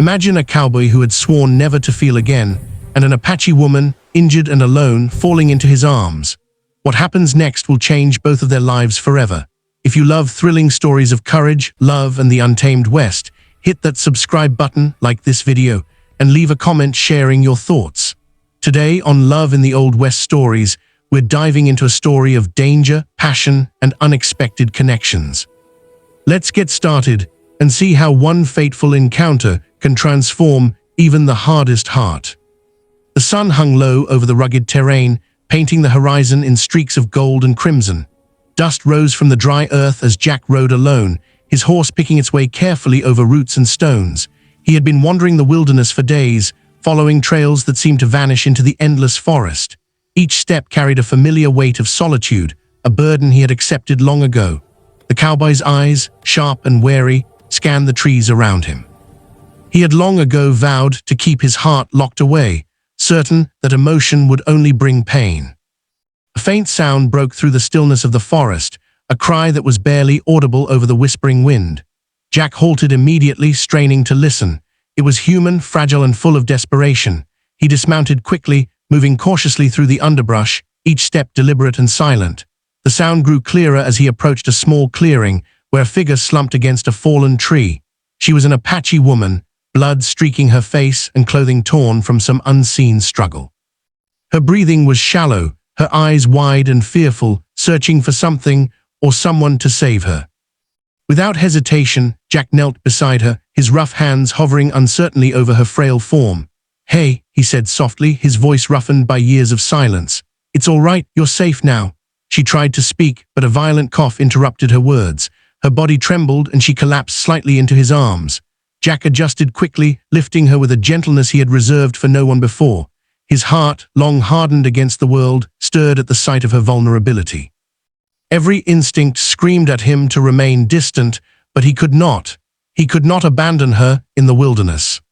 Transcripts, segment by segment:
Imagine a cowboy who had sworn never to feel again, and an Apache woman, injured and alone, falling into his arms. What happens next will change both of their lives forever. If you love thrilling stories of courage, love, and the untamed West, hit that subscribe button, like this video, and leave a comment sharing your thoughts. Today on Love in the Old West Stories, we're diving into a story of danger, passion, and unexpected connections. Let's get started and see how one fateful encounter can transform even the hardest heart. The sun hung low over the rugged terrain, painting the horizon in streaks of gold and crimson. Dust rose from the dry earth as Jack rode alone, his horse picking its way carefully over roots and stones. He had been wandering the wilderness for days, following trails that seemed to vanish into the endless forest. Each step carried a familiar weight of solitude, a burden he had accepted long ago. The cowboy's eyes, sharp and wary, scanned the trees around him. He had long ago vowed to keep his heart locked away, certain that emotion would only bring pain. A faint sound broke through the stillness of the forest, a cry that was barely audible over the whispering wind. Jack halted immediately, straining to listen. It was human, fragile, and full of desperation. He dismounted quickly, moving cautiously through the underbrush, each step deliberate and silent. The sound grew clearer as he approached a small clearing, where a figure slumped against a fallen tree. She was an Apache woman, blood streaking her face and clothing torn from some unseen struggle. Her breathing was shallow, her eyes wide and fearful, searching for something or someone to save her. Without hesitation, Jack knelt beside her, his rough hands hovering uncertainly over her frail form. "Hey," he said softly, his voice roughened by years of silence. "It's all right, you're safe now." She tried to speak, but a violent cough interrupted her words. Her body trembled and she collapsed slightly into his arms. Jack adjusted quickly, lifting her with a gentleness he had reserved for no one before. His heart, long hardened against the world, stirred at the sight of her vulnerability. Every instinct screamed at him to remain distant, but he could not. He could not abandon her in the wilderness.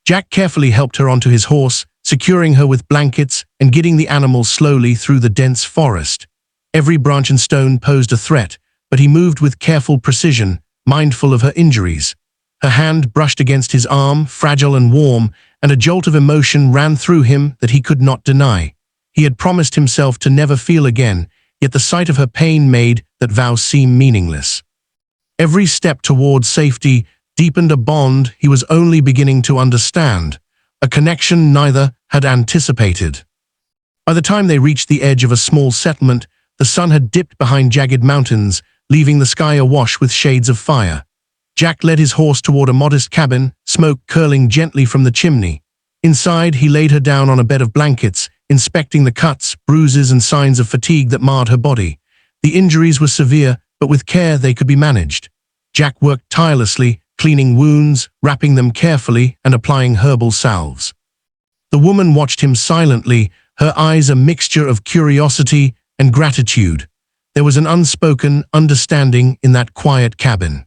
Jack carefully helped her onto his horse, securing her with blankets and guiding the animal slowly through the dense forest. Every branch and stone posed a threat, but he moved with careful precision, mindful of her injuries. Her hand brushed against his arm, fragile and warm, and a jolt of emotion ran through him that he could not deny. He had promised himself to never feel again, yet the sight of her pain made that vow seem meaningless. Every step toward safety deepened a bond he was only beginning to understand, a connection neither had anticipated. By the time they reached the edge of a small settlement, the sun had dipped behind jagged mountains, leaving the sky awash with shades of fire. Jack led his horse toward a modest cabin, smoke curling gently from the chimney. Inside, he laid her down on a bed of blankets, inspecting the cuts, bruises, and signs of fatigue that marred her body. The injuries were severe, but with care they could be managed. Jack worked tirelessly, cleaning wounds, wrapping them carefully, and applying herbal salves. The woman watched him silently, her eyes a mixture of curiosity and gratitude. There was an unspoken understanding in that quiet cabin.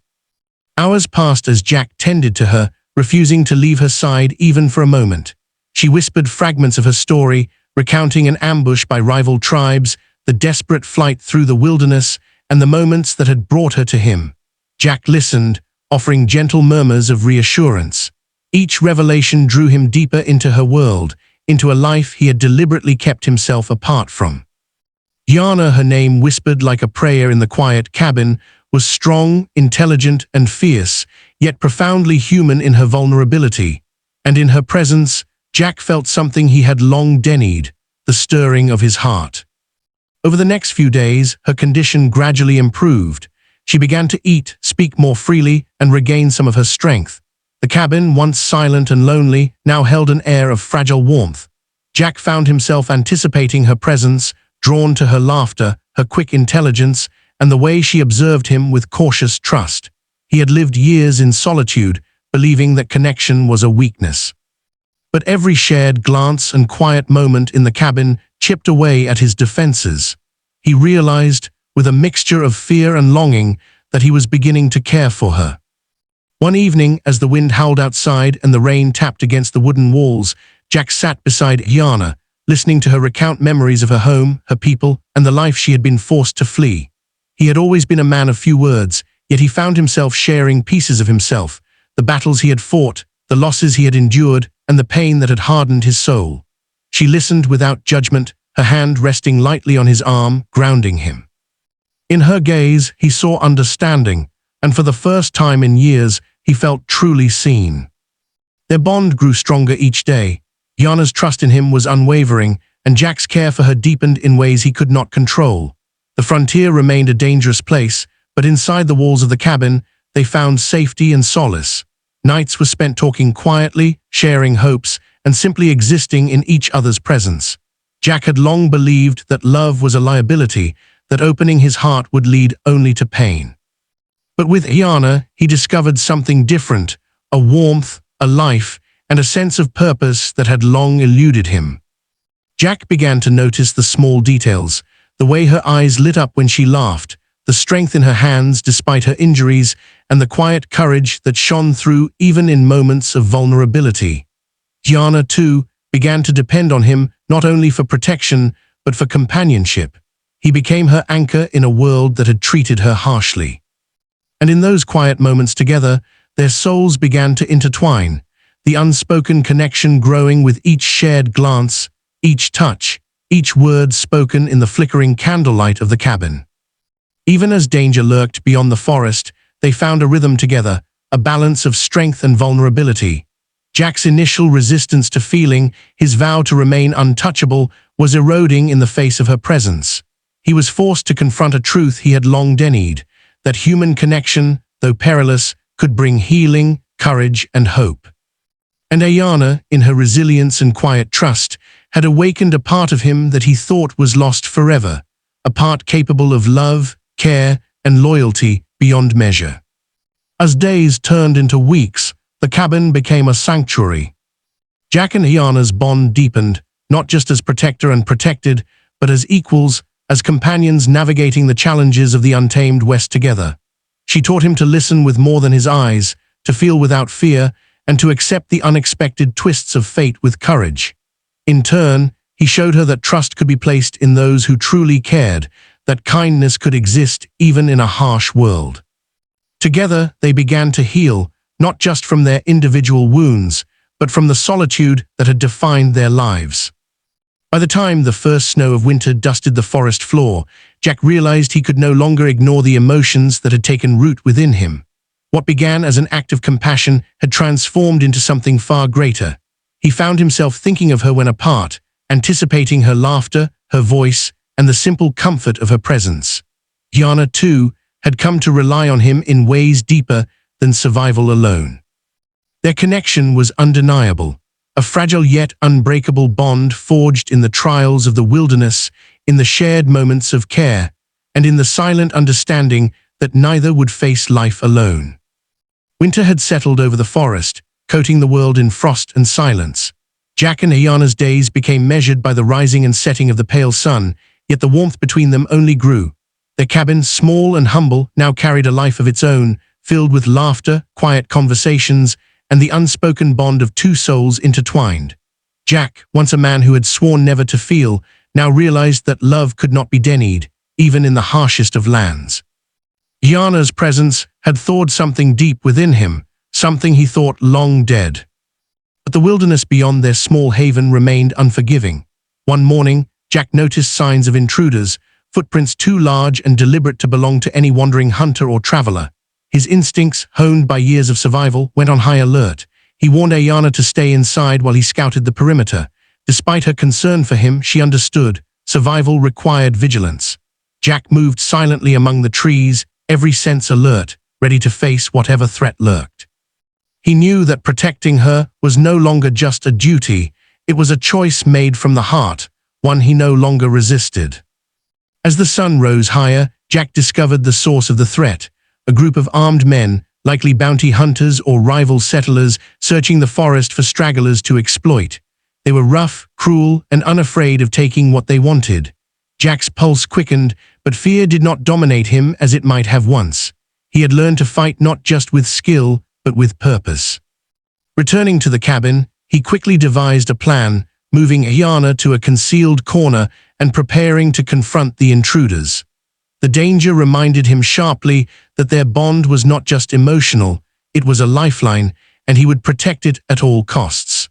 Hours passed as Jack tended to her, refusing to leave her side even for a moment. She whispered fragments of her story, recounting an ambush by rival tribes, the desperate flight through the wilderness, and the moments that had brought her to him. Jack listened, offering gentle murmurs of reassurance. Each revelation drew him deeper into her world, into a life he had deliberately kept himself apart from. Yana, her name whispered like a prayer in the quiet cabin, was strong, intelligent, and fierce, yet profoundly human in her vulnerability. And in her presence, Jack felt something he had long denied, the stirring of his heart. Over the next few days, her condition gradually improved. She began to eat, speak more freely, and regain some of her strength. The cabin, once silent and lonely, now held an air of fragile warmth. Jack found himself anticipating her presence, drawn to her laughter, her quick intelligence, and the way she observed him with cautious trust. He had lived years in solitude, believing that connection was a weakness. But every shared glance and quiet moment in the cabin chipped away at his defenses. He realized, with a mixture of fear and longing, that he was beginning to care for her. One evening, as the wind howled outside and the rain tapped against the wooden walls, Jack sat beside Yana, listening to her recount memories of her home, her people, and the life she had been forced to flee. He had always been a man of few words, yet he found himself sharing pieces of himself, the battles he had fought, the losses he had endured, and the pain that had hardened his soul. She listened without judgment, her hand resting lightly on his arm, grounding him. In her gaze, he saw understanding, and for the first time in years, he felt truly seen. Their bond grew stronger each day. Yana's trust in him was unwavering, and Jack's care for her deepened in ways he could not control. The frontier remained a dangerous place, but inside the walls of the cabin, they found safety and solace. Nights were spent talking quietly, sharing hopes, and simply existing in each other's presence. Jack had long believed that love was a liability, that opening his heart would lead only to pain. But with Yana, he discovered something different, a warmth, a life, and a sense of purpose that had long eluded him. Jack began to notice the small details, the way her eyes lit up when she laughed, the strength in her hands despite her injuries, and the quiet courage that shone through even in moments of vulnerability. Yana, too, began to depend on him not only for protection, but for companionship. He became her anchor in a world that had treated her harshly. And in those quiet moments together, their souls began to intertwine, the unspoken connection growing with each shared glance, each touch, each word spoken in the flickering candlelight of the cabin. Even as danger lurked beyond the forest, they found a rhythm together, a balance of strength and vulnerability. Jack's initial resistance to feeling, his vow to remain untouchable, was eroding in the face of her presence. He was forced to confront a truth he had long denied, that human connection, though perilous, could bring healing, courage, and hope. And Ayana, in her resilience and quiet trust, had awakened a part of him that he thought was lost forever, a part capable of love, care, and loyalty beyond measure. As days turned into weeks, the cabin became a sanctuary. Jack and Ayana's bond deepened, not just as protector and protected, but as equals, as companions navigating the challenges of the untamed West together. She taught him to listen with more than his eyes, to feel without fear, and to accept the unexpected twists of fate with courage. In turn, he showed her that trust could be placed in those who truly cared, that kindness could exist even in a harsh world. Together, they began to heal, not just from their individual wounds, but from the solitude that had defined their lives. By the time the first snow of winter dusted the forest floor, Jack realized he could no longer ignore the emotions that had taken root within him. What began as an act of compassion had transformed into something far greater. He found himself thinking of her when apart, anticipating her laughter, her voice, and the simple comfort of her presence. Yana, too, had come to rely on him in ways deeper than survival alone. Their connection was undeniable, a fragile yet unbreakable bond forged in the trials of the wilderness, in the shared moments of care, and in the silent understanding that neither would face life alone. Winter had settled over the forest, coating the world in frost and silence. Jack and Ayana's days became measured by the rising and setting of the pale sun, yet the warmth between them only grew. Their cabin, small and humble, now carried a life of its own, filled with laughter, quiet conversations, and the unspoken bond of two souls intertwined. Jack, once a man who had sworn never to feel, now realized that love could not be denied, even in the harshest of lands. Yana's presence had thawed something deep within him, something he thought long dead. But the wilderness beyond their small haven remained unforgiving. One morning, Jack noticed signs of intruders, footprints too large and deliberate to belong to any wandering hunter or traveler. His instincts, honed by years of survival, went on high alert. He warned Ayana to stay inside while he scouted the perimeter. Despite her concern for him, she understood. Survival required vigilance. Jack moved silently among the trees, every sense alert, ready to face whatever threat lurked. He knew that protecting her was no longer just a duty, it was a choice made from the heart, one he no longer resisted. As the sun rose higher, Jack discovered the source of the threat. A group of armed men, likely bounty hunters or rival settlers, searching the forest for stragglers to exploit. They were rough, cruel, and unafraid of taking what they wanted. Jack's pulse quickened, but fear did not dominate him as it might have once. He had learned to fight not just with skill, but with purpose. Returning to the cabin, he quickly devised a plan, moving Ayana to a concealed corner and preparing to confront the intruders. The danger reminded him sharply that their bond was not just emotional, it was a lifeline, and he would protect it at all costs.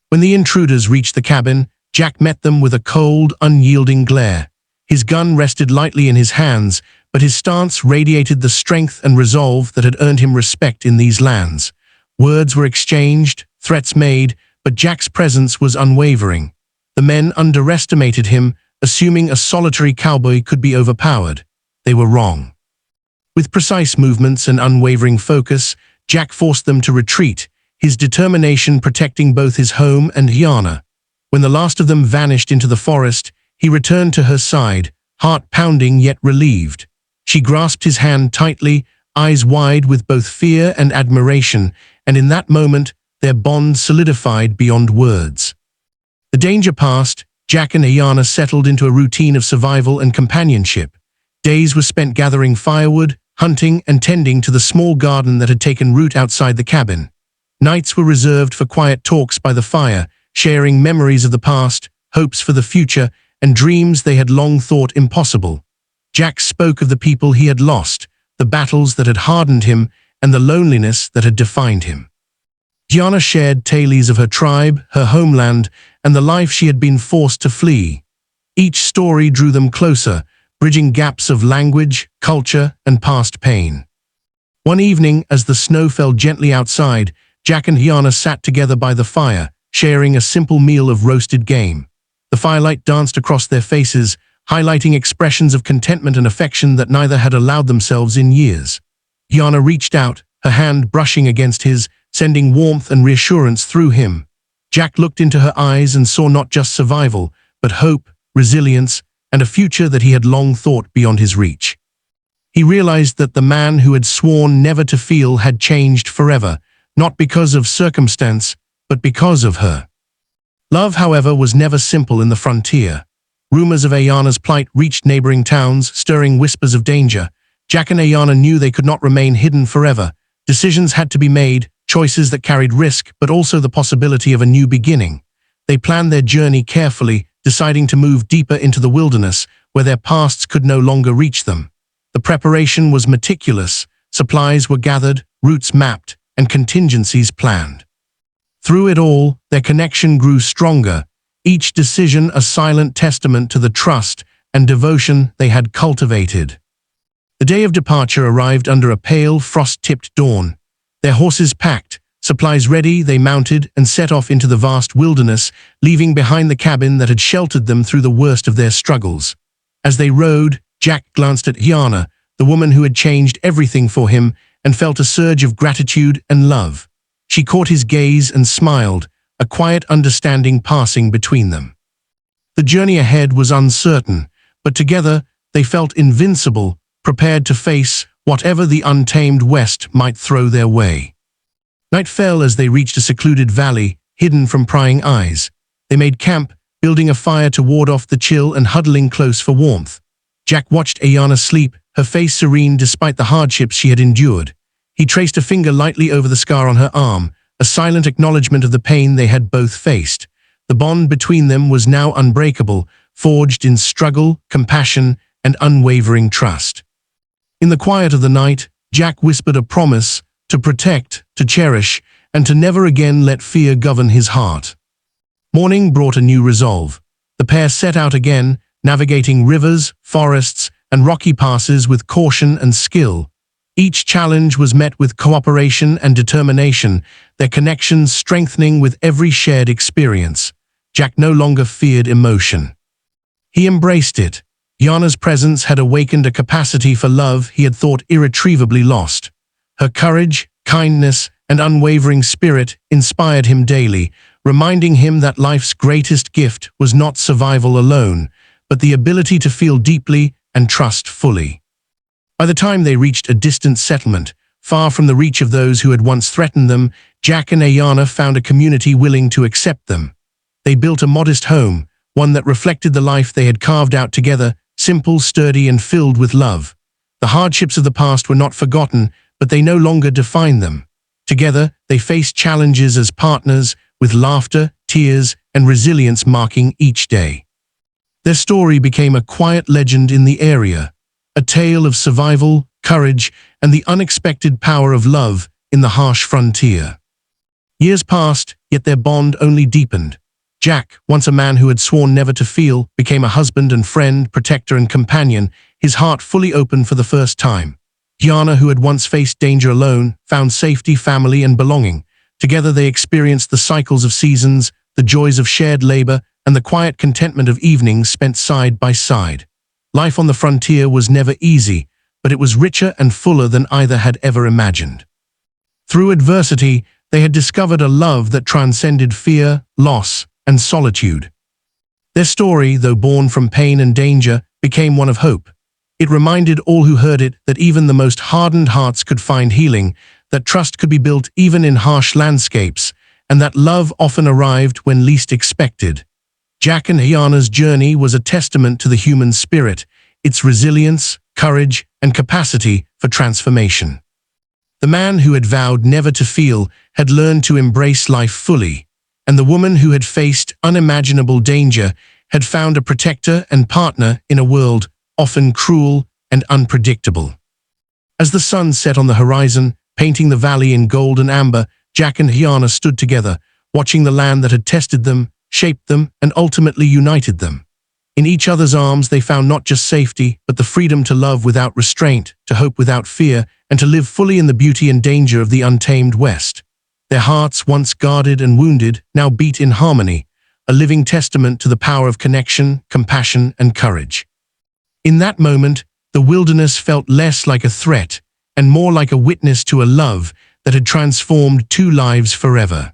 When the intruders reached the cabin, Jack met them with a cold, unyielding glare. His gun rested lightly in his hands, but his stance radiated the strength and resolve that had earned him respect in these lands. Words were exchanged, threats made, but Jack's presence was unwavering. The men underestimated him, assuming a solitary cowboy could be overpowered. They were wrong. With precise movements and unwavering focus, Jack forced them to retreat, his determination protecting both his home and Hyana. When the last of them vanished into the forest, he returned to her side, heart pounding yet relieved. She grasped his hand tightly, eyes wide with both fear and admiration, and in that moment, their bond solidified beyond words. The danger past, Jack and Hyana settled into a routine of survival and companionship. Days were spent gathering firewood, hunting, and tending to the small garden that had taken root outside the cabin. Nights were reserved for quiet talks by the fire, sharing memories of the past, hopes for the future, and dreams they had long thought impossible. Jack spoke of the people he had lost, the battles that had hardened him, and the loneliness that had defined him. Hyana shared tales of her tribe, her homeland, and the life she had been forced to flee. Each story drew them closer, bridging gaps of language, culture, and past pain. One evening, as the snow fell gently outside, Jack and Hyana sat together by the fire, sharing a simple meal of roasted game. The firelight danced across their faces, highlighting expressions of contentment and affection that neither had allowed themselves in years. Hyana reached out, her hand brushing against his, sending warmth and reassurance through him. Jack looked into her eyes and saw not just survival, but hope, resilience, and a future that he had long thought beyond his reach. He realized that the man who had sworn never to feel had changed forever, not because of circumstance, but because of her. Love, however, was never simple in the frontier. Rumors of Hyana's plight reached neighboring towns, stirring whispers of danger. Jack and Hyana knew they could not remain hidden forever. Decisions had to be made, choices that carried risk, but also the possibility of a new beginning. They planned their journey carefully, deciding to move deeper into the wilderness, where their pasts could no longer reach them. The preparation was meticulous. Supplies were gathered, routes mapped, and contingencies planned. Through it all, their connection grew stronger, each decision a silent testament to the trust and devotion they had cultivated. The day of departure arrived under a pale, frost-tipped dawn. Their horses packed, supplies ready, they mounted and set off into the vast wilderness, leaving behind the cabin that had sheltered them through the worst of their struggles. As they rode, Jack glanced at Hyana, the woman who had changed everything for him, and felt a surge of gratitude and love. She caught his gaze and smiled, a quiet understanding passing between them. The journey ahead was uncertain, but together they felt invincible, prepared to face whatever the untamed West might throw their way. Night fell as they reached a secluded valley, hidden from prying eyes. They made camp, building a fire to ward off the chill and huddling close for warmth. Jack watched Hyana sleep, her face serene despite the hardships she had endured. He traced a finger lightly over the scar on her arm, a silent acknowledgement of the pain they had both faced. The bond between them was now unbreakable, forged in struggle, compassion, and unwavering trust. In the quiet of the night, Jack whispered a promise to protect, to cherish, and to never again let fear govern his heart. Morning brought a new resolve. The pair set out again, navigating rivers, forests, and rocky passes with caution and skill. Each challenge was met with cooperation and determination, their connections strengthening with every shared experience. Jack no longer feared emotion. He embraced it. Hyana's presence had awakened a capacity for love he had thought irretrievably lost. Her courage, kindness, and unwavering spirit inspired him daily, reminding him that life's greatest gift was not survival alone, but the ability to feel deeply and trust fully. By the time they reached a distant settlement, far from the reach of those who had once threatened them, Jack and Hyana found a community willing to accept them. They built a modest home, one that reflected the life they had carved out together, simple, sturdy, and filled with love. The hardships of the past were not forgotten, but they no longer defined them. Together, they faced challenges as partners, with laughter, tears, and resilience marking each day. Their story became a quiet legend in the area, a tale of survival, courage, and the unexpected power of love in the harsh frontier. Years passed, yet their bond only deepened. Jack, once a man who had sworn never to feel, became a husband and friend, protector and companion, his heart fully open for the first time. Hyana, who had once faced danger alone, found safety, family, and belonging. Together they experienced the cycles of seasons, the joys of shared labor, and the quiet contentment of evenings spent side by side. Life on the frontier was never easy, but it was richer and fuller than either had ever imagined. Through adversity, they had discovered a love that transcended fear, loss, and solitude. Their story, though born from pain and danger, became one of hope. It reminded all who heard it that even the most hardened hearts could find healing, that trust could be built even in harsh landscapes, and that love often arrived when least expected. Jack and Hyana's journey was a testament to the human spirit, its resilience, courage, and capacity for transformation. The man who had vowed never to feel had learned to embrace life fully, and the woman who had faced unimaginable danger had found a protector and partner in a world often cruel and unpredictable. As the sun set on the horizon, painting the valley in gold and amber, Jack and Hyana stood together, watching the land that had tested them, shaped them, and ultimately united them. In each other's arms they found not just safety, but the freedom to love without restraint, to hope without fear, and to live fully in the beauty and danger of the untamed West. Their hearts, once guarded and wounded, now beat in harmony, a living testament to the power of connection, compassion, and courage. In that moment, the wilderness felt less like a threat and more like a witness to a love that had transformed two lives forever.